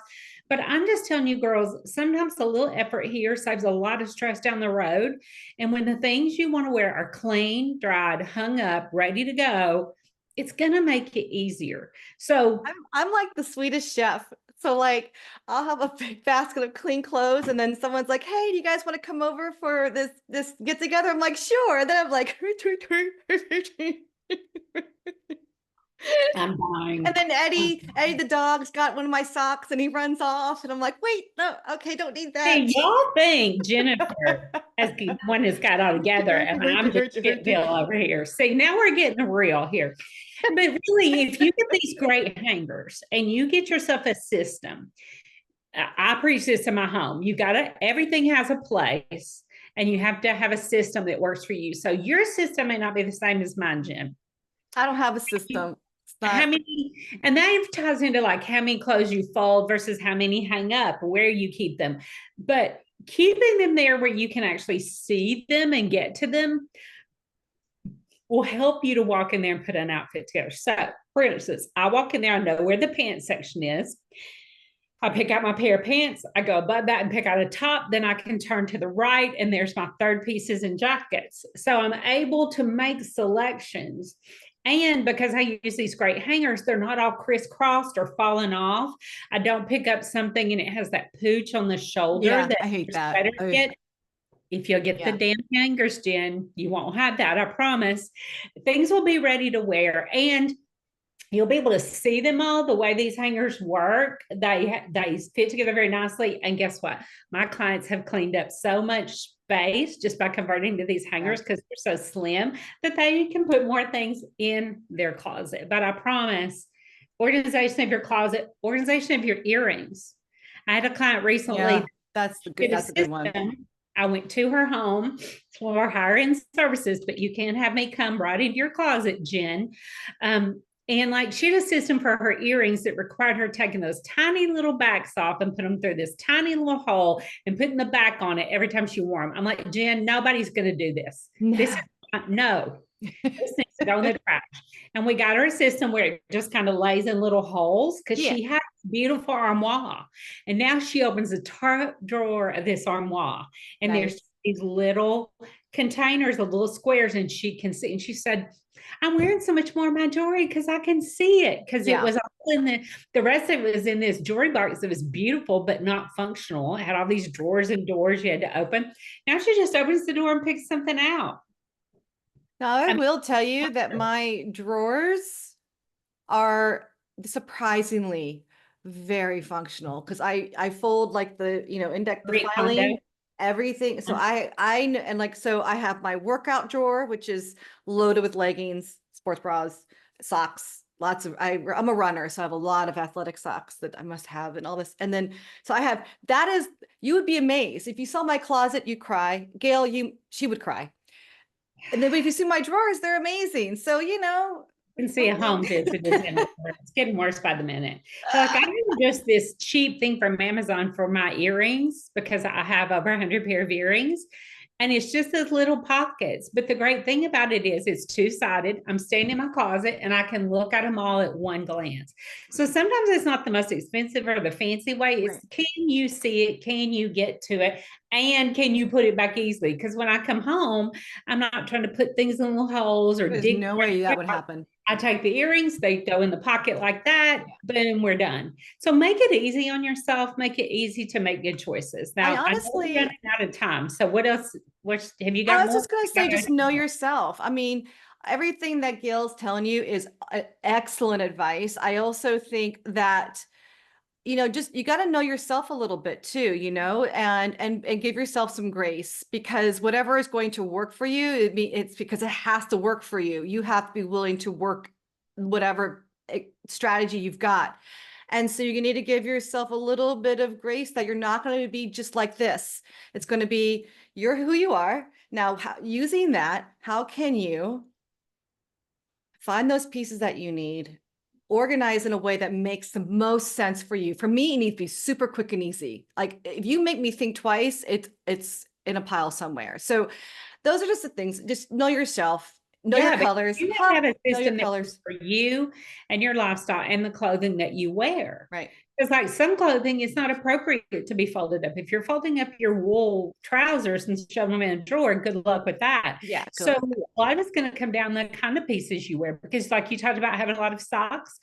But I'm just telling you, girls, sometimes a little effort here saves a lot of stress down the road. And when the things you want to wear are clean, dried, hung up, ready to go, it's going to make it easier. So I'm like the Swedish chef. So like I'll have a big basket of clean clothes and then someone's like, hey, do you guys want to come over for this get together? I'm like, sure. And then I'm like, I'm dying. and then Eddie the dog's got one of my socks and he runs off and I'm like, wait, no, okay, don't need that. See, y'all think Jennifer as the one has got all together, and I'm just shit Bill over here. See, now we're getting real here. But really, if you get these great hangers and you get yourself a system, I preach this in my home. You got to, everything has a place, and you have to have a system that works for you. So your system may not be the same as mine, Jen. I don't have a system. It's How not many, and that ties into like how many clothes you fold versus how many hang up, where you keep them. But keeping them there where you can actually see them and get to them will help you to walk in there and put an outfit together. So, for instance, I walk in there, I know where the pants section is. I pick out my pair of pants, I go above that and pick out a top, then I can turn to the right and there's my third pieces and jackets. So I'm able to make selections. And because I use these great hangers, they're not all crisscrossed or falling off. I don't pick up something and it has that pooch on the shoulder Yeah, that I hate it's that. better to get. If you'll get the Yeah. damn hangers, Jen, you won't have that. I promise. Things will be ready to wear. And you'll be able to see them all the way these hangers work. They fit together very nicely. And guess what? My clients have cleaned up so much space just by converting to these hangers because they're so slim that they can put more things in their closet. But I promise, organization of your closet, organization of your earrings. I had a client recently. Yeah, that's a good one. I went to her home. It's one of our higher end services, but you can have me come right into your closet, Jen. And like she had a system for her earrings that required her taking those tiny little backs off and put them through this tiny little hole and putting the back on it every time she wore them. I'm like, Jen, nobody's going to do this. This is no. This needs to go in the trash. And we got her a system where it just kind of lays in little holes because she had a beautiful armoire. And now she opens the top drawer of this armoire. And there's these little containers of little squares, and she can see. And she said, I'm wearing so much more of my jewelry because I can see it. Because it was all in the rest of it was in this jewelry box that was beautiful, but not functional. It had all these drawers and doors you had to open. Now she just opens the door and picks something out. Now, I will tell you that my drawers are surprisingly very functional because I fold like the, index, the filing, everything. So and like, so I have my workout drawer, which is loaded with leggings, sports bras, socks, lots of, I'm a runner. So I have a lot of athletic socks that I must have and all this. And then, so I have, you would be amazed. If you saw my closet, you'd cry. Gail, she would cry. And then if you see my drawers, they're amazing. So, You can see a home visit. It's getting worse by the minute. So like I have just this cheap thing from Amazon for my earrings because I have over 100 pair of earrings. And it's just those little pockets. But the great thing about it is it's two-sided. I'm staying in my closet and I can look at them all at one glance. So sometimes it's not the most expensive or the fancy way. It's can you see it? Can you get to it? And can you put it back easily? Because when I come home, I'm not trying to put things in little holes or dig. No way that would happen. I take the earrings, they go in the pocket like that, boom, we're done. So make it easy on yourself, make it easy to make good choices. Now, I honestly know we're running out of time. So what else? What have you got? I was just going to say, just know yourself. I mean, everything that Gail's telling you is excellent advice. I also think that, just you got to know yourself a little bit too, and give yourself some grace because whatever is going to work for you, it's because it has to work for you. You have to be willing to work whatever strategy you've got. And so you need to give yourself a little bit of grace that you're not going to be just like this. It's going to be, you're who you are. Now, using that, how can you find those pieces that you need, organize in a way that makes the most sense for you? For me, it needs to be super quick and easy. Like if you make me think twice, it's in a pile somewhere. So those are just the things. Just know yourself. Know your colors. You have a system colors for you and your lifestyle and the clothing that you wear. Right. Because like some clothing is not appropriate to be folded up. If you're folding up your wool trousers and shoving them in a drawer, good luck with that. Yeah. So a lot is going to come down the kind of pieces you wear. Because like you talked about having a lot of socks.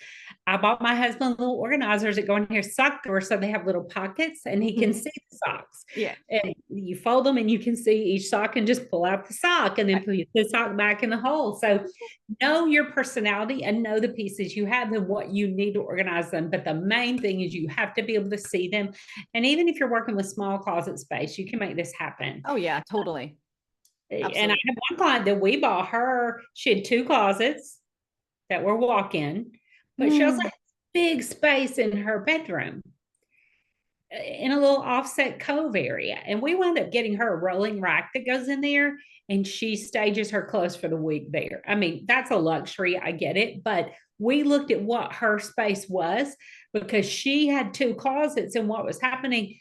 I bought my husband little organizers that go in his sock drawer so they have little pockets and he can see the socks. Yeah. And you fold them and you can see each sock and just pull out the sock and then put the sock back in the hole. So know your personality and know the pieces you have and what you need to organize them. But the main thing is you have to be able to see them. And even if you're working with small closet space, you can make this happen. Oh yeah, totally. Absolutely. And I have one client that we bought her, she had 2 closets that were walk-in, but she also had big space in her bedroom in a little offset cove area. And we wound up getting her a rolling rack that goes in there and she stages her clothes for the week there. I mean, that's a luxury. I get it. But we looked at what her space was because she had 2 closets and what was happening.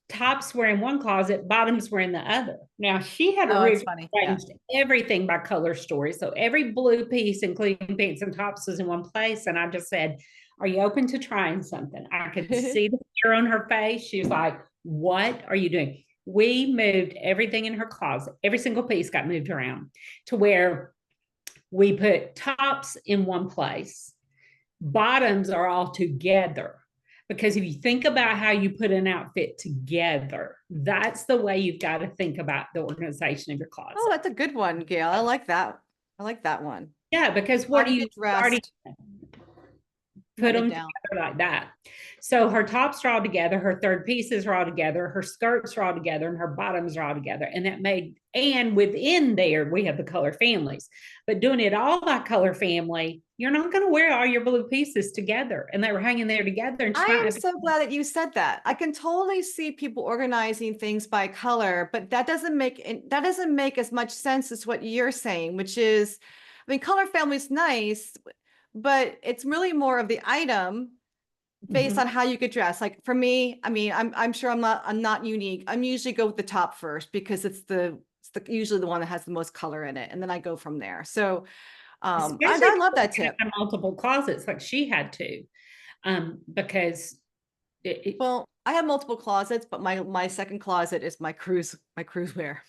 Tops were in one closet, bottoms were in the other. Now she had arranged everything by color story. So every blue piece, including pants and tops, was in one place. And I just said, are you open to trying something? I could see the fear on her face. She was like, what are you doing? We moved everything in her closet. Every single piece got moved around to where We put tops in one place, bottoms are all together. Because if you think about how you put an outfit together, that's the way you've got to think about the organization of your closet. Oh, that's a good one, Gail. I like that. I like that one. Yeah, because How what to do you get dressed. put them down. together like that? So her tops are all together, her third pieces are all together, her skirts are all together, and her bottoms are all together. And that made, and within there, we have the color families. But doing it all by color family, you're not going to wear all your blue pieces together. And they were hanging there together. And I am so glad that you said that. I can totally see people organizing things by color, but that doesn't make as much sense as what you're saying, which is, I mean, color family is nice, but it's really more of the item based on how you get dressed. Like for me, I mean, I'm sure I'm not unique. I'm usually go with the top first because it's usually the one that has the most color in it, and then I go from there. So I love that tip. Multiple closets like she had to, because well, I have multiple closets, but my second closet is my cruise wear.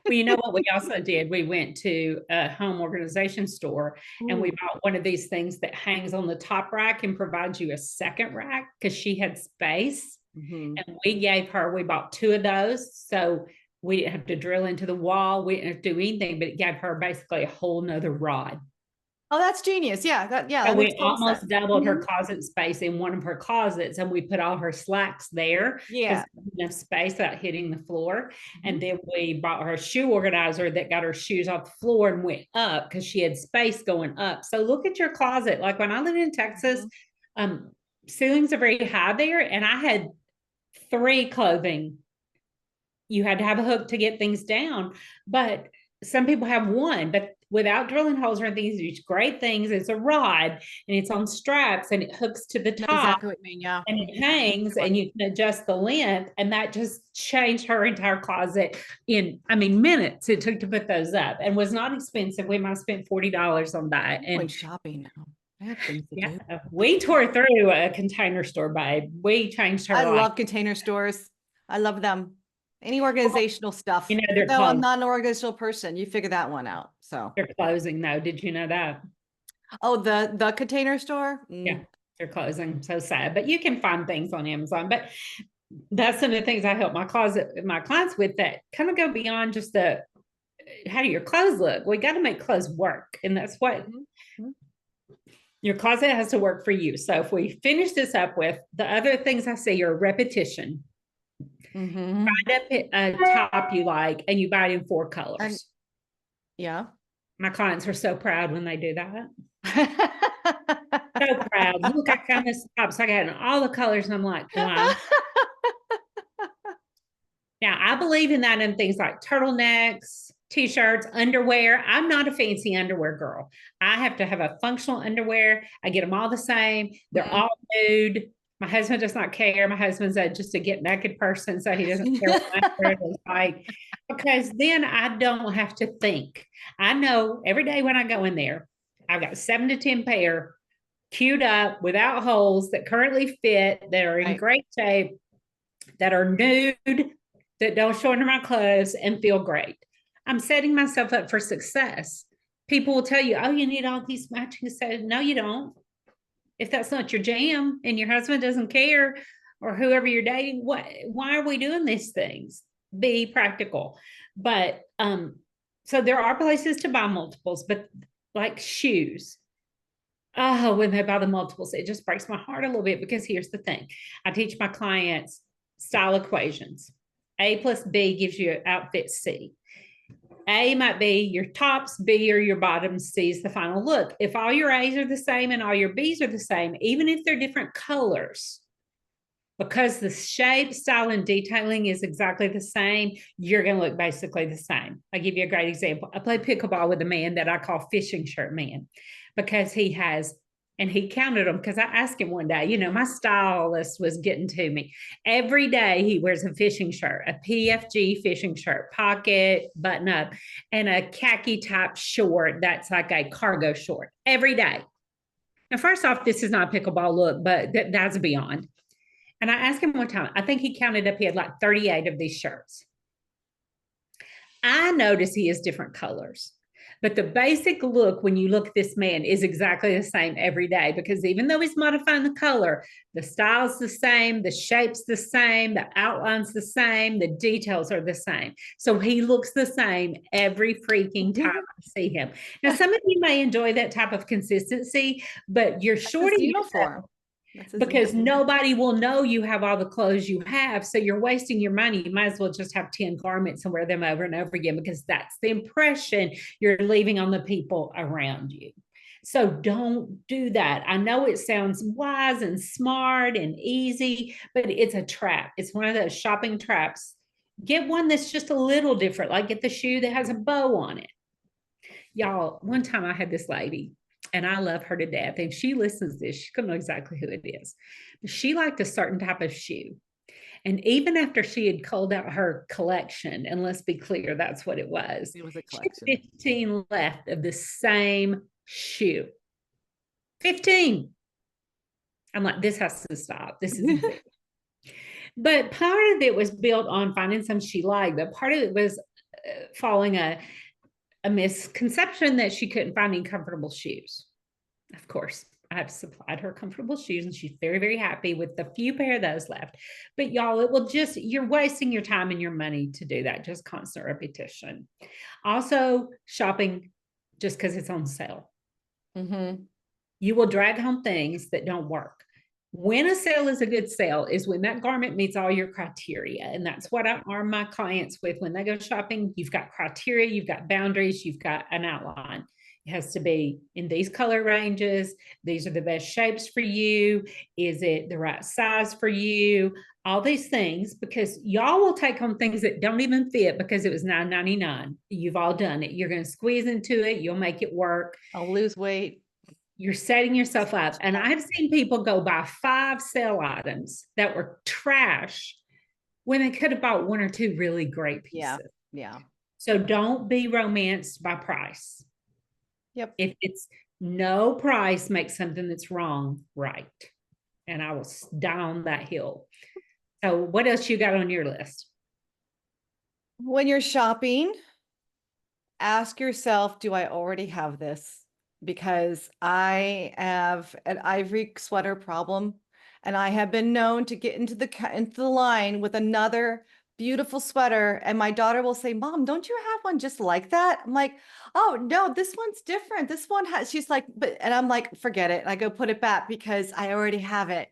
well, you know what we also did? We went to a home organization store and we bought one of these things that hangs on the top rack and provides you a second rack because she had space. And we bought two of those. So we didn't have to drill into the wall. We didn't have to do anything, but it gave her basically a whole nother rod. Oh, that's genius. Yeah. So we almost doubled her closet space in one of her closets, and we put all her slacks there. Yeah. Enough space without hitting the floor. And then we bought her shoe organizer that got her shoes off the floor and went up because she had space going up. So look at your closet. Like when I lived in Texas, ceilings are very high there, and I had 3 clothing. You had to have a hook to get things down, but some people have one, but without drilling holes or anything, these great things. It's a rod and it's on straps and it hooks to the top. Exactly what you mean, yeah. And it hangs and you can adjust the length. And that just changed her entire closet in, I mean, minutes it took to put those up, and was not expensive. We might have spent $40 on that. I'm going shopping now. I have things to do. We tore through a Container Store, babe. We changed her life. I love Container Stores. I love them. Any organizational stuff. You know, no, I'm not an organizational person. You figure that one out. So they're closing though. Did you know that? Oh, the Container Store? Yeah, they're closing. So sad. But you can find things on Amazon. But that's some of the things I help my clients with that kind of go beyond just the how do your clothes look. We got to make clothes work. And that's what your closet has to work for you. So if we finish this up with the other things I say are repetition. Find a top you like and you buy it in 4 colors. Yeah. My clients are so proud when they do that. So proud. Look, I found this top. So I got in all the colors and I'm like, wow. Now I believe in that in things like turtlenecks, t-shirts, underwear. I'm not a fancy underwear girl. I have to have a functional underwear. I get them all the same. They're all nude. My husband does not care. My husband's just a get naked person, so he doesn't care what my shirt is like, because then I don't have to think. I know every day when I go in there, I've got 7 to 10 pair queued up without holes that currently fit, that are in great shape, that are nude, that don't show under my clothes and feel great. I'm setting myself up for success. People will tell you, oh, you need all these matching sets. No, you don't. If that's not your jam and your husband doesn't care, or whoever you're dating, why are we doing these things? Be practical. But so there are places to buy multiples, but like shoes. Oh, when they buy the multiples, it just breaks my heart a little bit, because here's the thing. I teach my clients style equations. A plus B gives you outfit C. A might be your tops, B or your bottoms, C is the final look. If all your A's are the same and all your B's are the same, even if they're different colors, because the shape, style, and detailing is exactly the same, you're going to look basically the same. I'll give you a great example. I play pickleball with a man that I call Fishing Shirt Man, because he has, and he counted them, because I asked him one day, my stylist was getting to me. Every day he wears a fishing shirt, a PFG fishing shirt, pocket, button up, and a khaki type short that's like a cargo short every day. Now, first off, this is not a pickleball look, but that's beyond. And I asked him one time, I think he counted up, he had like 38 of these shirts. I notice he has different colors. But the basic look, when you look at this man, is exactly the same every day, because even though he's modifying the color, the style's the same, the shape's the same, the outline's the same, the details are the same. So he looks the same every freaking time I see him. Now, some of you may enjoy that type of consistency, but you're shorting yourself because nobody will know you have all the clothes you have. So you're wasting your money. You might as well just have 10 garments and wear them over and over again, because that's the impression you're leaving on the people around you. So don't do that. I know it sounds wise and smart and easy, but it's a trap. It's one of those shopping traps. Get one that's just a little different, like get the shoe that has a bow on it. Y'all, one time I had this lady, and I love her to death. And she listens to this, she's gonna know exactly who it is. But she liked a certain type of shoe. And even after she had culled out her collection, and let's be clear, that's what it was. It was a She had collection. 15 left of the same shoe. 15. I'm like, this has to stop. This is but part of it was built on finding some she liked, but part of it was following a misconception that she couldn't find any comfortable shoes. Of course, I've supplied her comfortable shoes, and she's very, very happy with the few pair of those left. But y'all, it will just, you're wasting your time and your money to do that, just constant repetition. Also, shopping just because it's on sale. You will drag home things that don't work. When a sale is a good sale is when that garment meets all your criteria. And that's what I arm my clients with when they go shopping. You've got criteria, you've got boundaries, you've got an outline. It has to be in these color ranges. These are the best shapes for you. Is it the right size for you? All these things, because y'all will take home things that don't even fit because it was $9.99. You've all done it. You're going to squeeze into it. You'll make it work. I'll lose weight. You're setting yourself up. And I've seen people go buy 5 sale items that were trash when they could have bought 1 or 2 really great pieces. Yeah. So don't be romanced by price. Yep. If it's no price makes something that's wrong right. And I will die on that hill. So what else you got on your list? When you're shopping, ask yourself, do I already have this? Because I have an ivory sweater problem, and I have been known to get into the line with another beautiful sweater, and my daughter will say, "Mom, don't you have one just like that?" I'm like, "Oh no, this one's different. This one has," she's like, "But," and I'm like, "Forget it." And I go put it back because I already have it.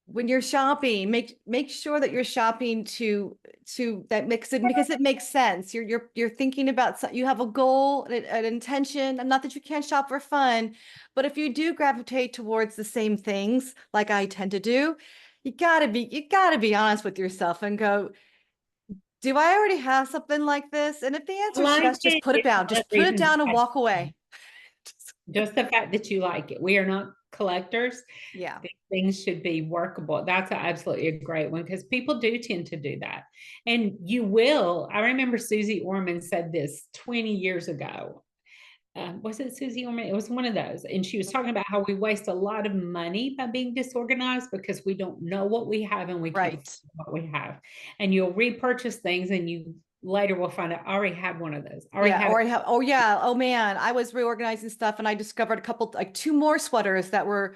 When you're shopping, make sure that you're shopping to that makes it, because it makes sense. You're thinking about, you have a goal, an intention, and not that you can't shop for fun, but if you do gravitate towards the same things like I tend to do, you gotta be honest with yourself and go, do I already have something like this? And if the answer is yes, just put it down. Just put it down and walk away. Just the fact that you like it. We are not collectors. Yeah. Things should be workable. That's absolutely a great one, because people do tend to do that. And you will. I remember Susie Orman said this 20 years ago. Was it Susie Orman? It was one of those. And she was talking about how we waste a lot of money by being disorganized because we don't know what we have and we can't find what we have. And you'll repurchase things and you later will find out I already had one of those. Oh man, I was reorganizing stuff and I discovered a couple, like 2 more sweaters that were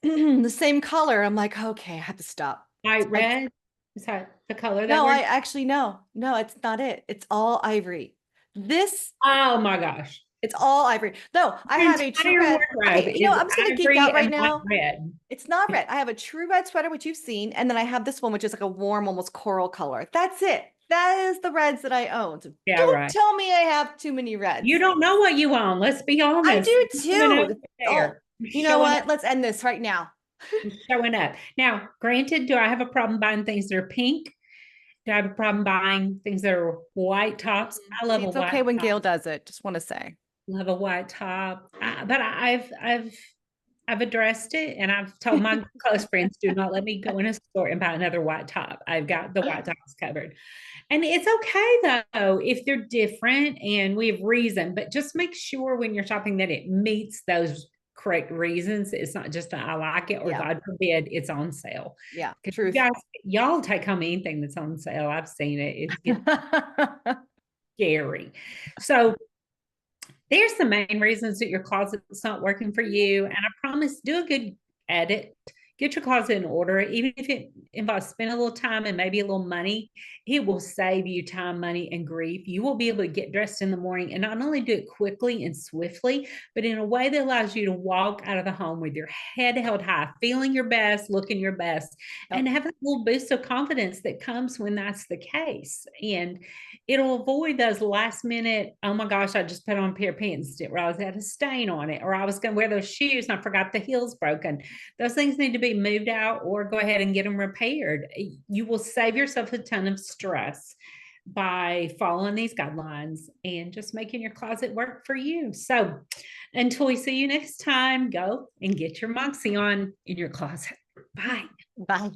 the same color. I'm like, okay, I have to stop. Red? Is that the color? No, I actually, no, it's not it. It's all ivory. Oh my gosh. It's all ivory. No, I have a true red. Okay, I'm just gonna geek out right now. Red. It's not red. I have a true red sweater, which you've seen, and then I have this one, which is like a warm, almost coral color. That's it. That is the reds that I own. So don't tell me I have too many reds. You don't know what you own. Let's be honest. I do too. Oh, you know what? Let's end this right now. Showing up. Now, granted, do I have a problem buying things that are pink? Do I have a problem buying things that are white tops? I love a white top. It's okay when Gail does it. Just want to say. Love a white top. But I've addressed it, and I've told my close friends, do not let me go in a store and buy another white top. I've got the white tops covered. And it's okay though, if they're different and we have reason, but just make sure when you're shopping that it meets those correct reasons. It's not just I like it, or God forbid it's on sale. Yeah, true. Y'all take home anything that's on sale. I've seen it. scary. So there's the main reasons that your closet's not working for you. And I promise, do a good edit. Get your closet in order. Even if it involves spending a little time and maybe a little money, it will save you time, money, and grief. You will be able to get dressed in the morning and not only do it quickly and swiftly, but in a way that allows you to walk out of the home with your head held high, feeling your best, looking your best, and have a little boost of confidence that comes when that's the case. And it'll avoid those last minute, oh my gosh, I just put on a pair of pants, didn't realize I had a stain on it, or I was going to wear those shoes and I forgot the heel's broken. Those things need to be moved out or go ahead and get them repaired. You will save yourself a ton of stress by following these guidelines and just making your closet work for you. So until we see you next time, go and get your Moxie on in your closet. Bye. Bye.